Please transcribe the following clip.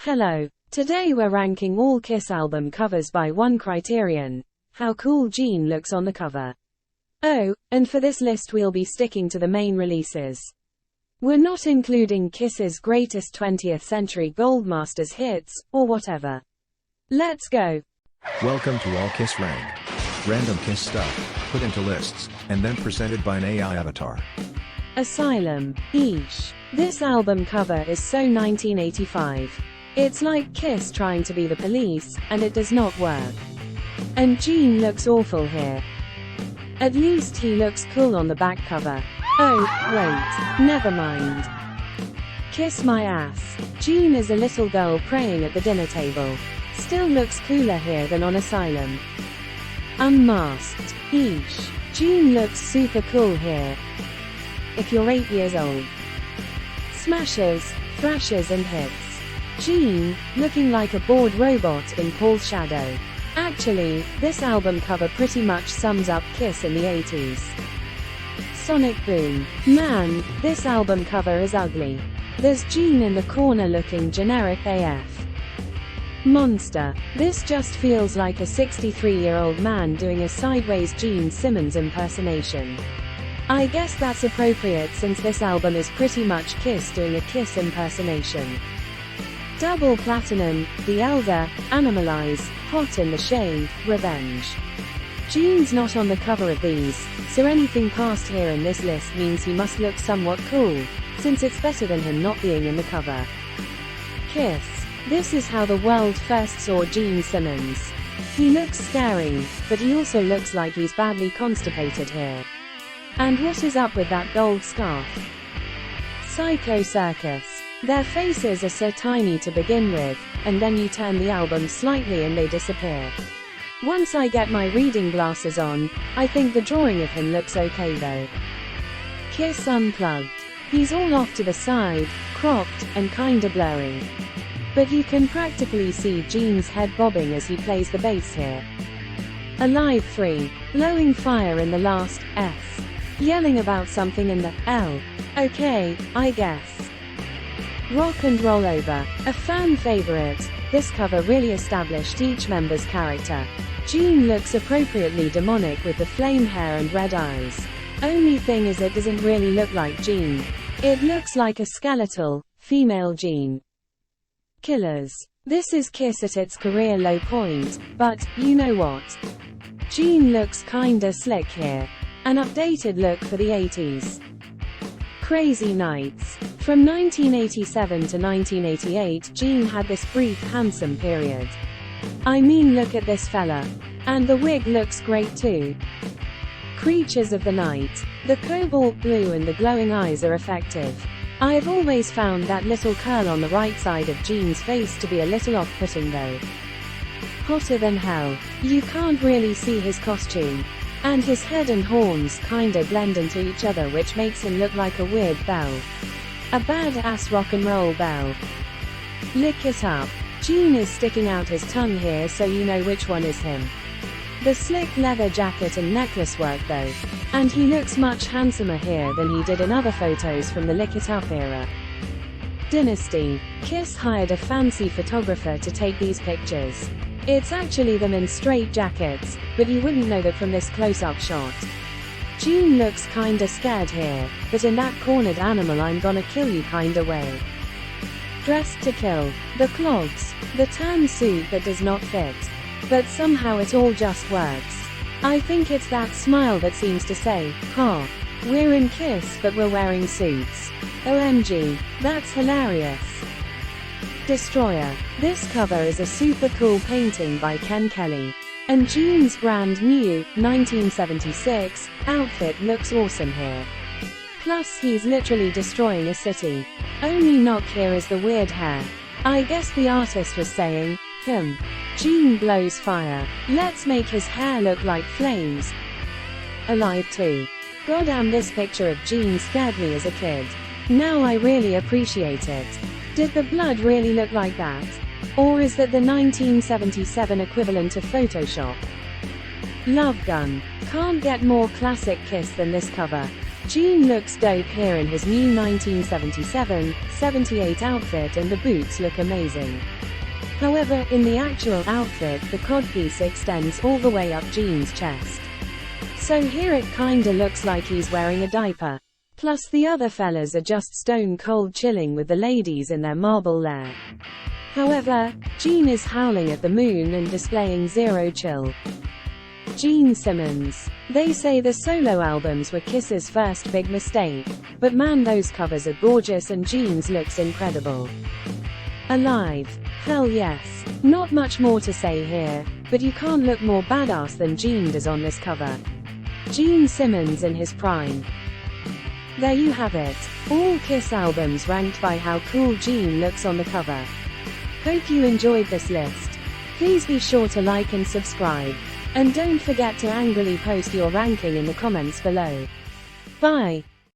Hello. Today we're ranking all Kiss album covers by one criterion: how cool Gene looks on the cover. Oh, and for this list we'll be sticking to the main releases. We're not including Kiss's greatest 20th century Goldmasters hits, or whatever. Let's go. Welcome to All Kiss Rank. Random Kiss stuff, put into lists, and then presented by an AI avatar. Asylum. Eesh. This album cover is so 1985. It's like Kiss trying to be the Police, and it does not work. And Gene looks awful here. At least he looks cool on the back cover. Oh, wait, never mind. Kiss my ass. Gene is a little girl praying at the dinner table. Still looks cooler here than on Asylum. Unmasked. Eesh. Gene looks super cool here. If you're 8 years old. Smashes, thrashes and hits. Gene, looking like a bored robot in Paul's shadow. Actually, this album cover pretty much sums up Kiss in the 80s. Sonic Boom. Man, this album cover is ugly. There's Gene in the corner looking generic AF. Monster. This just feels like a 63-year-old man doing a sideways Gene Simmons impersonation. I guess that's appropriate since this album is pretty much Kiss doing a Kiss impersonation. Double Platinum, The Elder, Animalize, Hot in the Shade, Revenge. Gene's not on the cover of these, so anything past here in this list means he must look somewhat cool, since it's better than him not being in the cover. Kiss. This is how the world first saw Gene Simmons. He looks scary, but he also looks like he's badly constipated here. And what is up with that gold scarf? Psycho Circus. Their faces are so tiny to begin with, and then you turn the album slightly and they disappear. Once I get my reading glasses on, I think the drawing of him looks okay though. Kiss Unplugged. He's all off to the side, cropped, and kinda blurry. But you can practically see Gene's head bobbing as he plays the bass here. Alive 3. Blowing fire in the last S. Yelling about something in the L. Okay, I guess. Rock and Roll Over. A fan favorite, this cover really established each member's character. Gene looks appropriately demonic with the flame hair and red eyes. Only thing is it doesn't really look like Gene. It looks like a skeletal, female Gene. Killers. This is Kiss at its career low point, but, you know what? Gene looks kinda slick here. An updated look for the 80s. Crazy Nights. From 1987 to 1988, Gene had this brief handsome period. I mean, look at this fella. And the wig looks great too. Creatures of the Night. The cobalt blue and the glowing eyes are effective. I have always found that little curl on the right side of Gene's face to be a little off-putting though. Hotter Than Hell. You can't really see his costume. And his head and horns kinda blend into each other, which makes him look like a weird bell. A badass rock and roll bell. Lick It Up. Gene is sticking out his tongue here so you know which one is him. The slick leather jacket and necklace work though. And he looks much handsomer here than he did in other photos from the Lick It Up era. Dynasty. Kiss hired a fancy photographer to take these pictures. It's actually them in straight jackets, but you wouldn't know that from this close-up shot. Gene looks kinda scared here, but in that cornered animal I'm gonna kill you kinda way. Dressed to Kill. The clogs. The tan suit that does not fit. But somehow it all just works. I think it's that smile that seems to say, "Ha, we're in Kiss but we're wearing suits. OMG, that's hilarious." Destroyer. This cover is a super cool painting by Ken Kelly. And Gene's brand new, 1976, outfit looks awesome here. Plus he's literally destroying a city. Only knock here is the weird hair. I guess the artist was saying, Gene blows fire. Let's make his hair look like flames. Alive 2. Goddamn, this picture of Gene scared me as a kid. Now I really appreciate it. Did the blood really look like that? Or is that the 1977 equivalent of Photoshop? Love Gun. Can't get more classic Kiss than this cover. Gene looks dope here in his new 1977-78 outfit, and the boots look amazing. However, in the actual outfit, the codpiece extends all the way up Gene's chest. So here it kinda looks like he's wearing a diaper. Plus the other fellas are just stone cold chilling with the ladies in their marble lair. However, Gene is howling at the moon and displaying zero chill. Gene Simmons. They say the solo albums were Kiss's first big mistake, but man, those covers are gorgeous and Gene's looks incredible. Alive. Hell yes. Not much more to say here, but you can't look more badass than Gene does on this cover. Gene Simmons in his prime. There you have it. All Kiss albums ranked by how cool Gene looks on the cover. Hope you enjoyed this list. Please be sure to like and subscribe. And don't forget to angrily post your ranking in the comments below. Bye.